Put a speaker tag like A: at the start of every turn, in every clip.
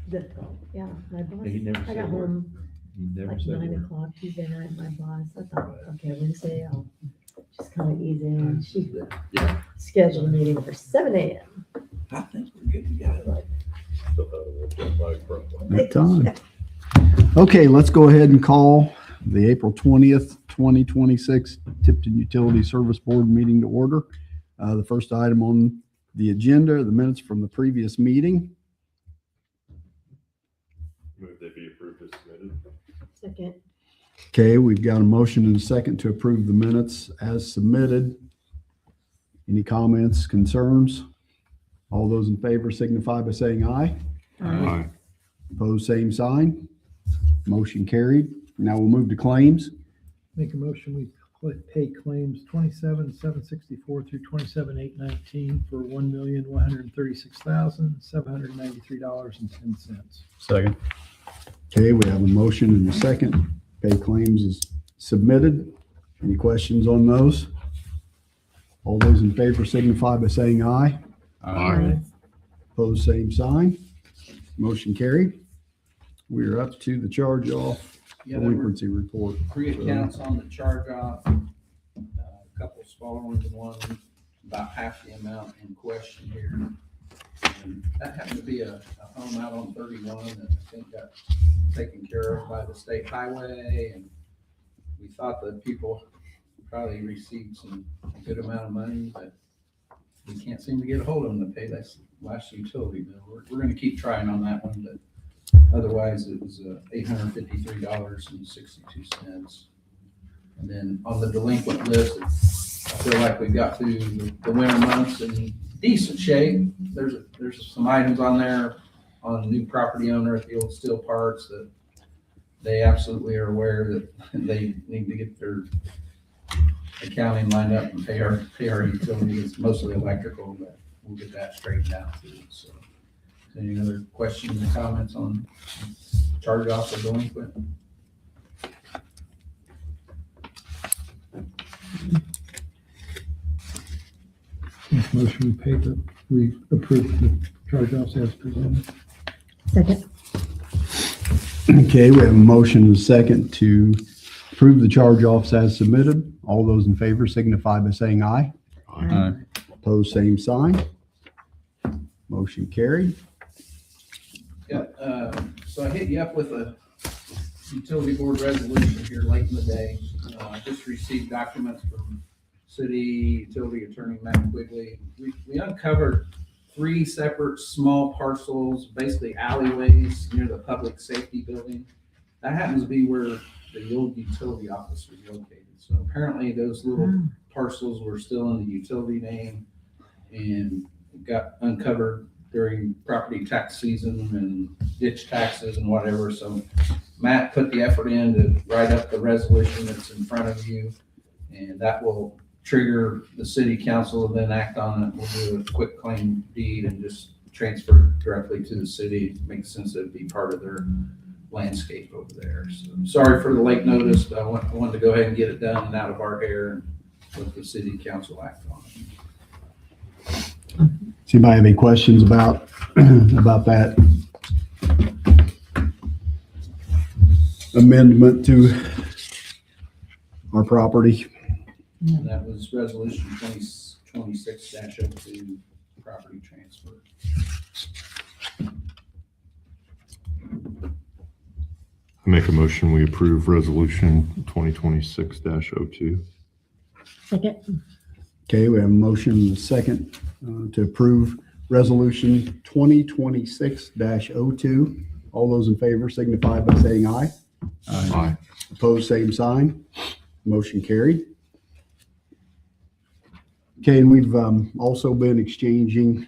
A: Yeah, my boss,
B: He never
A: I
B: said
A: got
B: a word.
A: home
B: You never
A: like
B: said a
A: 9
B: word.
A: o'clock Tuesday night, my boss, I thought, okay, Wednesday, I'll just kind of ease in. She
B: Yeah.
A: scheduled a meeting for 7 a.m.
B: I think we're good to go.
C: Good time. Okay, let's go ahead and call the April 20th, 2026 Tipton Utility Service Board meeting to order. The first item on the agenda are the minutes from the previous meeting.
D: Move they be approved as submitted.
A: Second.
C: Okay, we've got a motion and a second to approve the minutes as submitted. Any comments, concerns? All those in favor signify by saying aye.
D: Aye.
C: Opposed, same sign. Motion carried. Now we'll move to claims.
E: Make a motion, we pay claims 27,764 through 27,819 for $1,136,793.10.
D: Second.
C: Okay, we have a motion and a second. Pay claims is submitted. Any questions on those? All those in favor signify by saying aye.
D: Aye.
C: Opposed, same sign. Motion carried. We are up to the charge off
F: Yeah, there were
C: delinquency report.
F: 3 accounts on the charge off, a couple smaller ones and one about half the amount in question here. And that happened to be a home out on 31 that I think got taken care of by the state highway, and we thought that people probably received a good amount of money, but we can't seem to get a hold of them to pay that last utility bill. We're gonna keep trying on that one, but otherwise it was $853.62. And then on the delinquent list, I feel like we got through the winter months in decent shape. There's some items on there on new property owner at the old steel parts that they absolutely are aware that they need to get their accounting lined up and pay our utilities. It's mostly electrical, but we'll get that straightened out too. So, any other questions or comments on charge offs or delinquent?
E: Make a motion, we approve the charge offs as presented.
A: Second.
C: Okay, we have a motion and a second to approve the charge offs as submitted. All those in favor signify by saying aye.
A: Aye.
C: Opposed, same sign. Motion carried.
F: Yeah, so I hit you up with a utility board resolution here late in the day. I just received documents from city utility attorney Matt Quigley. We uncovered 3 separate small parcels, basically alleyways near the public safety building. That happens to be where the old utility office was located. So apparently those little parcels were still in the utility name and got uncovered during property tax season and ditch taxes and whatever. So Matt put the effort in to write up the resolution that's in front of you, and that will trigger the city council to then act on it. We'll do a quick claim deed and just transfer it directly to the city. It makes sense that it'd be part of their landscape over there. So sorry for the late notice, but I wanted to go ahead and get it done and out of our hair and let the city council act on it.
C: Does anybody have any questions about that amendment to our property?
F: And that was resolution 2026-02, property transfer.
D: I make a motion, we approve resolution 2026-02.
A: Second.
C: Okay, we have a motion and a second to approve resolution 2026-02. All those in favor signify by saying aye.
D: Aye.
C: Opposed, same sign. Motion carried. Okay, and we've also been exchanging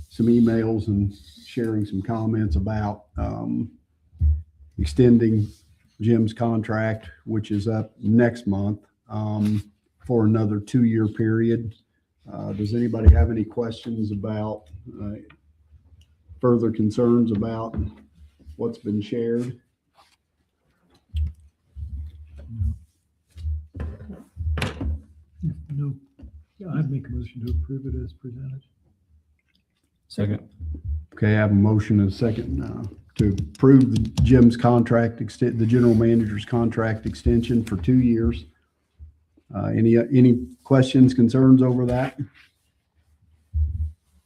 C: some emails and sharing some comments about extending Jim's contract, which is up next month for another 2-year period. Does anybody have any questions about further concerns about what's been shared?
E: No, I'd make a motion to approve it as presented.
D: Second.
C: Okay, I have a motion and a second to approve Jim's contract, the general manager's contract extension for 2 years. Any questions, concerns over that?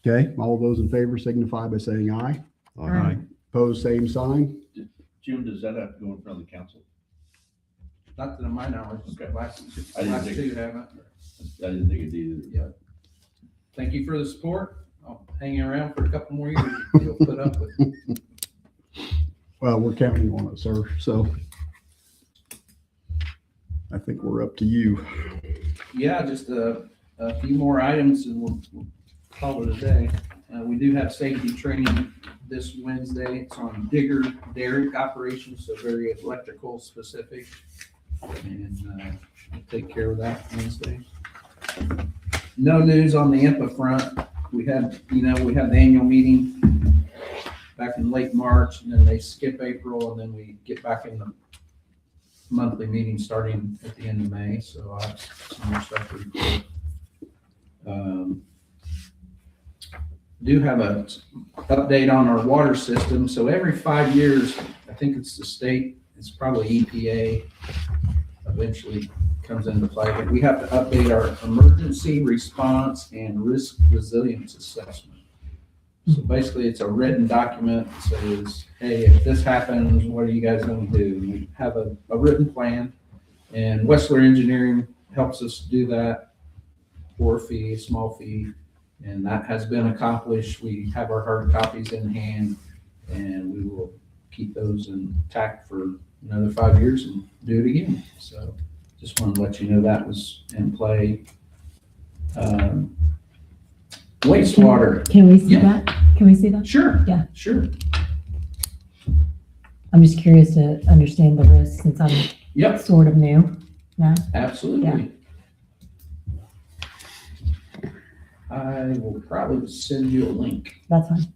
C: Okay, all those in favor signify by saying aye.
A: Aye.
C: Opposed, same sign.
B: Jim, does that have to go in front of the council?
F: Not to my knowledge,
B: Okay.
F: last
B: I didn't
F: last
B: think-
F: two haven't.
B: I didn't think it did either.
F: Thank you for the support. I'll hang around for a couple more years. You'll put up with it.
C: Well, we're counting on it, sir, so I think we're up to you.
F: Yeah, just a few more items and we'll call it a day. We do have safety training this Wednesday. It's on digger derrick operations, so very electrical specific. And we'll take care of that Wednesday. No news on the IMPA front. We had the annual meeting back in late March, and then they skip April, and then we get back in the monthly meeting starting at the end of May. So I'll have some more stuff to report. Do have a update on our water system. So every 5 years, I think it's the state, it's probably EPA eventually comes into play, but we have to update our emergency response and risk resilience assessment. So basically, it's a written document that says, hey, if this happens, what are you guys going to do? We have a written plan, and Westler Engineering helps us do that for a fee, a small fee, and that has been accomplished. We have our hard copies in hand, and we will keep those intact for another 5 years and do it again. So just wanted to let you know that was in play. Wastewater.
A: Can we see
F: Yeah.
A: that? Can we see that?
F: Sure.
A: Yeah.
F: Sure.
A: I'm just curious to understand the risk since I'm
F: Yep,
A: sort of new now.
F: absolutely. I will probably send you a link.
A: That's fine.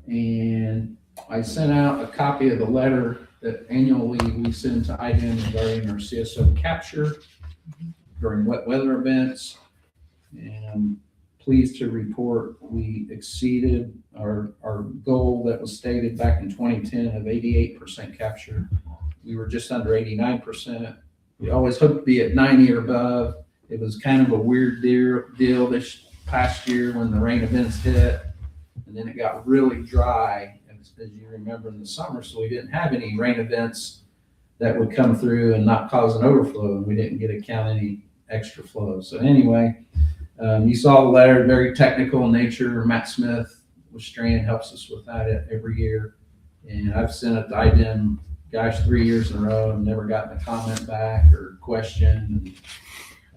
F: And I sent out a copy of the letter that annually we send to IDEM regarding our CSO capture during wet weather events. And I'm pleased to report we exceeded our goal that was stated back in 2010 of 88% capture. We were just under 89%. We always hoped to be at 90 or above. It was kind of a weird deal this past year when the rain events hit. And then it got really dry, as you remember, in the summer, so we didn't have any rain events that would come through and not cause an overflow, and we didn't get to count any extra flow. So anyway, you saw the letter, very technical in nature. Matt Smith with Strand helps us with that every year. And I've sent it to IDEM, 3 years in a row, and never gotten a comment back or question.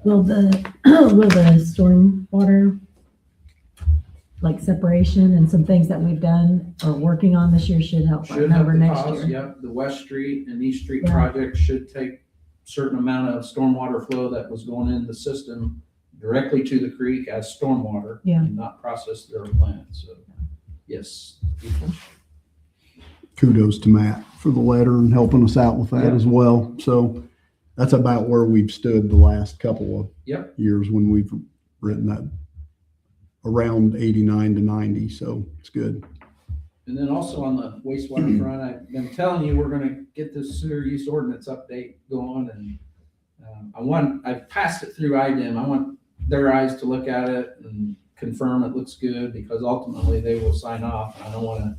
A: Will the stormwater like separation and some things that we've done or working on this year should help our
F: Should help
A: number
F: the
A: next
F: cause,
A: year?
F: yep. The West Street and East Street
A: Yeah.
F: projects should take certain amount of stormwater flow that was going in the system directly to the creek as stormwater.
A: Yeah.
F: And not processed through our plant, so, yes.
C: Kudos to Matt for the letter and helping us out with that
F: Yeah.
C: as well. So that's about where we've stood the last couple of
F: Yep.
C: years when we've written that around 89 to 90. So it's good.
F: And then also on the wastewater front, I've been telling you, we're gonna get this sewer use ordinance update going, and I've passed it through IDEM. I want their eyes to look at it and confirm it looks good, because ultimately they will sign off. And I don't wanna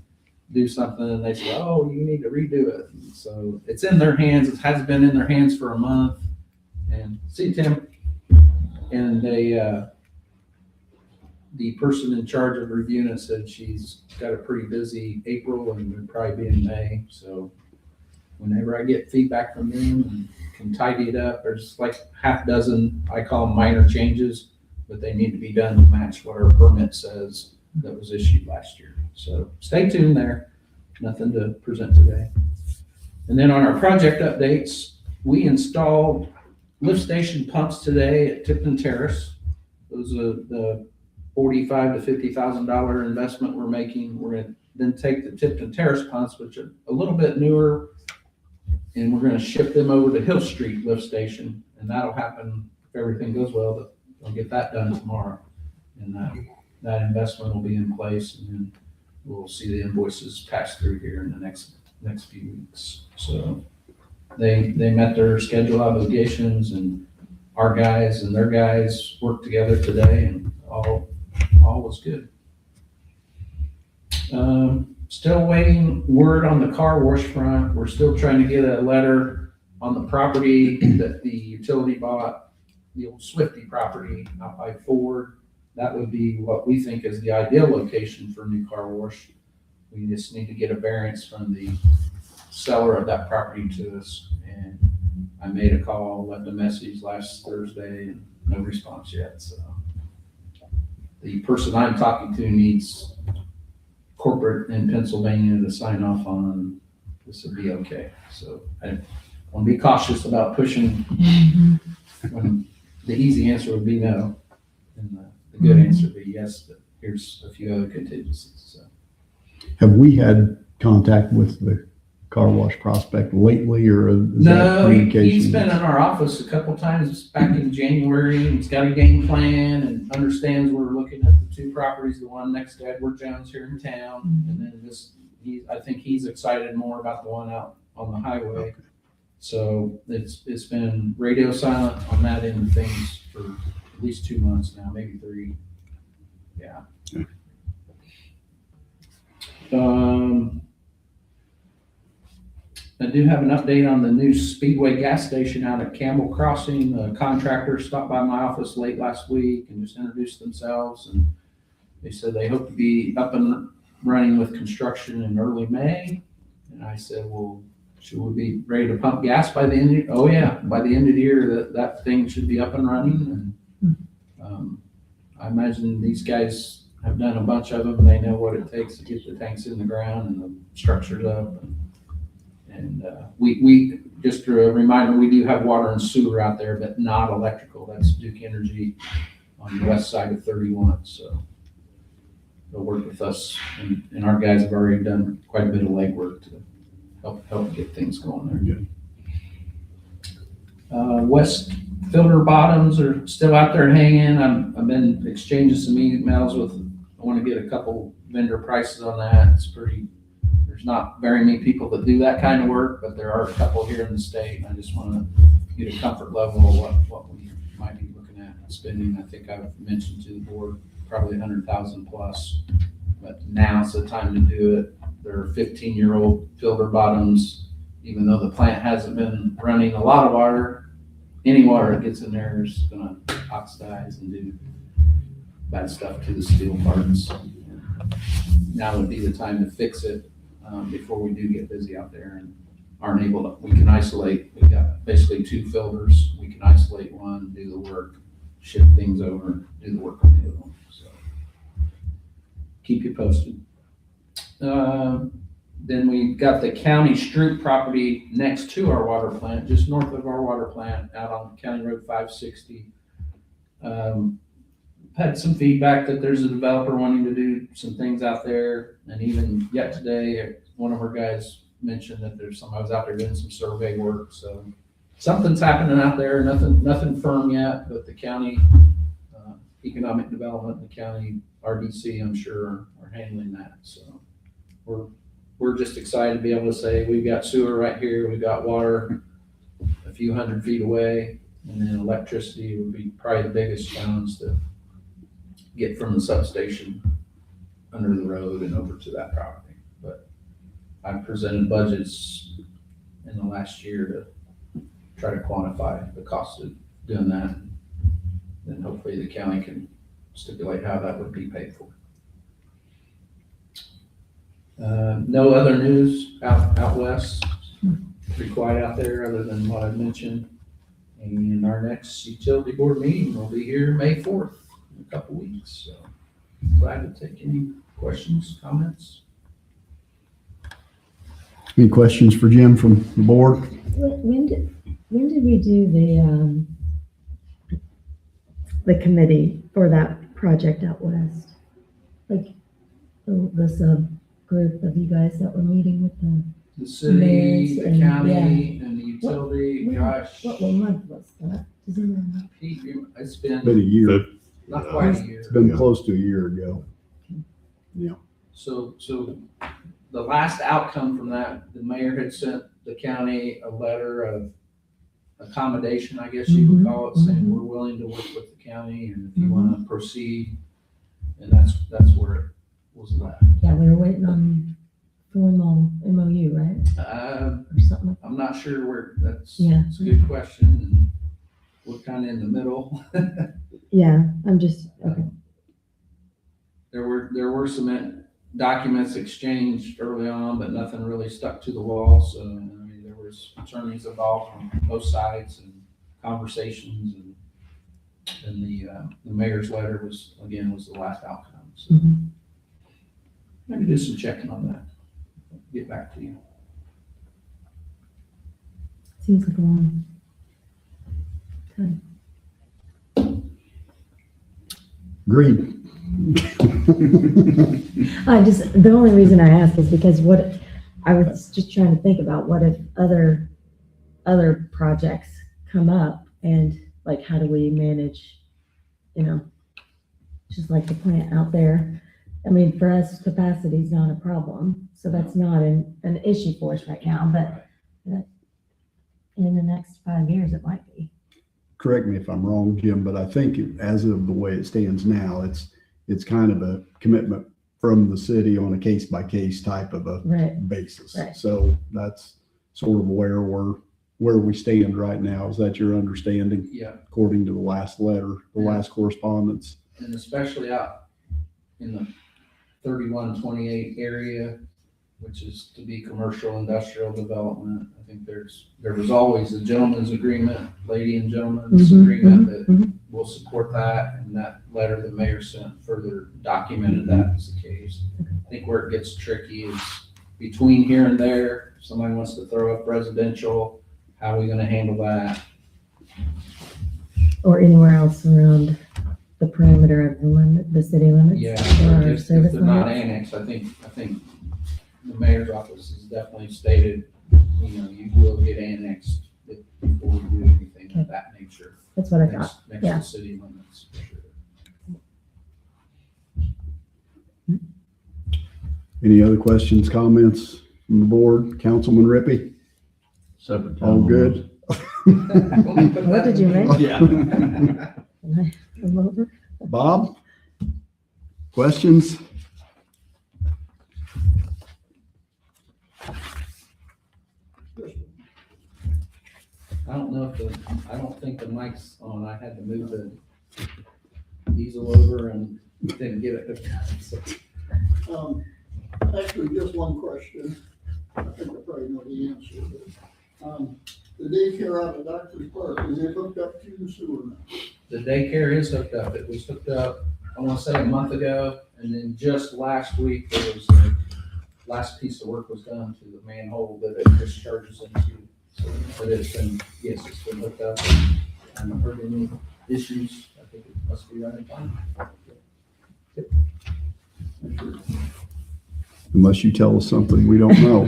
F: do something and they say, oh, you need to redo it. And so it's in their hands. It has been in their hands for a month. And see, Tim, and the person in charge of reviewing it said she's got a pretty busy April and would probably be in May. So whenever I get feedback from them and can tidy it up, there's like half dozen, I call them minor changes, but they need to be done to match what our permit says that was issued last year. So stay tuned there. Nothing to present today. And then on our project updates, we installed lift station pumps today at Tipton Terrace. Those are the $45,000 to $50,000 investment we're making. We're going to then take the Tipton Terrace pumps, which are a little bit newer, and we're going to ship them over to Hill Street lift station. And that'll happen if everything goes well. The they'll get that done tomorrow. And that investment will be in place, and then we'll see the invoices pass through here in the next few weeks. So they met their schedule obligations, and our guys and their guys worked together today, and all was good. Still waiting word on the car wash front. We're still trying to get a letter on the property that the utility bought, the old Swifty property out by Ford. That would be what we think is the ideal location for a new car wash. We just need to get a variance from the seller of that property to us. And I made a call, left a message last Thursday, and no response yet. So the person I'm talking to needs corporate in Pennsylvania to sign off on this would be okay. So I want to be cautious about pushing when the easy answer would be no. And the good answer would be yes, but here's a few other contingencies. So.
C: Have we had contact with the car wash prospect lately, or is that
F: No,
C: communication?
F: he's been in our office a couple times back in January, and he's got a game plan and understands we're looking at the two properties, the one next to Edward Jones here in town, and then I think he's excited more about the one out on the highway.
C: Okay.
F: So it's been radio silent on that end of things for at least 2 months now, maybe 3. Yeah.
C: Okay.
F: I do have an update on the new Speedway gas station out at Campbell Crossing. The contractor stopped by my office late last week and just introduced themselves, and they said they hope to be up and running with construction in early May. And I said, well, should we be ready to pump gas by the end of the year? Oh yeah, by the end of the year, that thing should be up and running. And I imagine these guys have done a bunch of them. They know what it takes to get the tanks in the ground and the structures up. And we just a reminder, we do have water and sewer out there, but not electrical. That's Duke Energy on the west side of 31. So they'll work with us, and our guys have already done quite a bit of legwork to help get things going there. West filter bottoms are still out there hanging. I've been exchanging some emails I want to get a couple vendor prices on that. There's not very many people that do that kind of work, but there are a couple here in the state. I just want to get a comfort level of what we might be looking at spending. I think I've mentioned to the board probably 100,000 plus, but now's the time to do it. They're 15-year-old filter bottoms. Even though the plant hasn't been running a lot of water, any water that gets in there is going to oxidize and do bad stuff to the steel parts. Now would be the time to fix it before we do get busy out there and aren't able to. We can isolate. We've got basically 2 filters. We can isolate one, do the work, ship things over, do the work on the other one. So keep you posted. Then we got the county Stroop property next to our water plant, just north of our water plant, out on County Road 560. Had some feedback that there's a developer wanting to do some things out there, and even yet today, one of our guys mentioned that there's somebody was out there doing some survey work. So something's happening out there. Nothing firm yet, but the county economic development, the county RDC, I'm sure are handling that. So we're just excited to be able to say we've got sewer right here, we've got water a few hundred feet away, and then electricity would be probably the biggest challenge to get from the substation under the road and over to that property. But I've presented budgets in the last year to try to quantify the cost of doing that. Then hopefully the county can stipulate how that would be paid for. No other news out west. Pretty quiet out there other than what I mentioned. And our next utility board meeting will be here May 4th, in a couple weeks. So glad to take any questions, comments.
C: Any questions for Jim from the board?
A: When did we do the committee for that project out west? Like the sub group of you guys that were meeting with them?
F: The city,
A: Mayors
F: the
A: and-
F: county, and the utility,
A: What-
F: gosh.
A: What month was that? Does anyone know?
F: Pete, it's
C: Been a
F: been
C: year.
F: not quite a year.
C: It's been close to a year ago.
F: So the last outcome from that, the mayor had sent the county a letter of accommodation, I guess you would call it, saying
A: Mhm.
F: we're willing to work with the county and if you wanna proceed. And that's where it was left.
A: Yeah, we were waiting on formal MOU, right? Or something.
F: I'm not sure where, that's
A: Yeah.
F: a good question and we're kinda in the middle.
A: Yeah, I'm just, okay.
F: There were some documents exchanged early on, but nothing really stuck to the wall, so, I mean, there was attorneys involved on both sides and conversations, and the mayor's letter was the last outcome, so.
A: Mhm.
F: I can do some checking on that, get back to you.
A: Seems like a long time.
C: Agreed.
A: The only reason I ask is because I was just trying to think about what if other projects come up and like, how do we manage, just like the plant out there. I mean, for us, capacity is not a problem, so that's not an issue for us right now, but in the next 5 years, it might be.
C: Correct me if I'm wrong, Jim, but I think as of the way it stands now, it's kind of a commitment from the city on a case by case type of a
A: Right.
C: basis.
A: Right.
C: So that's sort of where we stand right now. Is that your understanding?
F: Yeah,
C: According to the last letter, the last correspondence?
F: and especially out in the 3128 area, which is to be commercial industrial development. I think there was always a gentleman's agreement, lady and gentleman's
A: Mhm,
F: agreement
A: mhm,
F: that
A: mhm.
F: will support that, and that letter the mayor sent further documented that as the case. I think where it gets tricky is between here and there, if somebody wants to throw up residential, how are we gonna handle that?
A: Or anywhere else around the perimeter of the city limits.
F: Yeah,
A: or our
F: if
A: service
F: they're not
A: limits.
F: annexed, I think the mayor's office has definitely stated, you will get annexed before we do anything of that nature.
A: That's what I thought.
F: Next
A: yeah.
F: to city limits, for sure.
C: Any other questions, comments from the board? Councilman Rippey?
B: Separate.
C: All good?
A: What did you make?
B: Yeah.
A: Can I come over?
C: Bob? Questions?
F: I don't think the mic's on. I had to move the easel over and didn't get it hooked up. So,
G: Actually, just one question. I think I probably know the answer, but, the daycare out at Doctor's Park, is it hooked up to the sewer now?
F: the daycare is hooked up. It was hooked up, I want to say a month ago, and then just last week, there was the last piece of work was done to the manhole that it discharges into. So, but it's been hooked up. I haven't heard any issues. I think it must be running fine.
C: Unless you tell us something we don't know.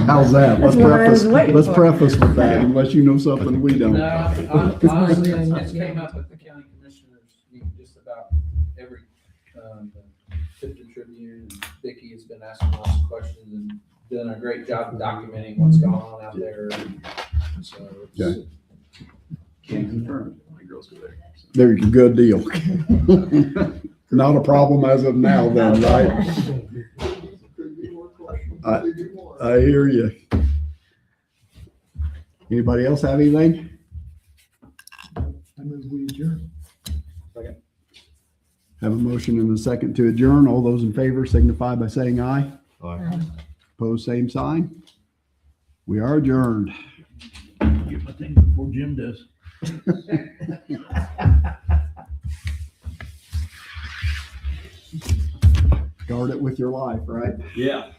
C: How's that?
A: That's what I was waiting
C: Let's
A: for.
C: preface with that, unless you know something we don't.
F: No, honestly, it's came up at the county commissioners meeting just about every, Tipton Tribune, and Vicky has been asking lots of questions and doing a great job of documenting what's going on out there. And so
C: Okay.
B: Can't confirm. My girls go there.
C: There's a good deal. Not a problem as of now then, right?
G: Could be more questions,
C: I-
G: could be more.
C: I hear you. Anybody else have anything?
E: I move we adjourn.
C: Have a motion and a second to adjourn. All those in favor signify by saying aye.
D: Aye.
C: Opposed, same sign. We are adjourned.
B: Get my thing before Jim does.
C: Guard it with your life, right?
B: Yeah.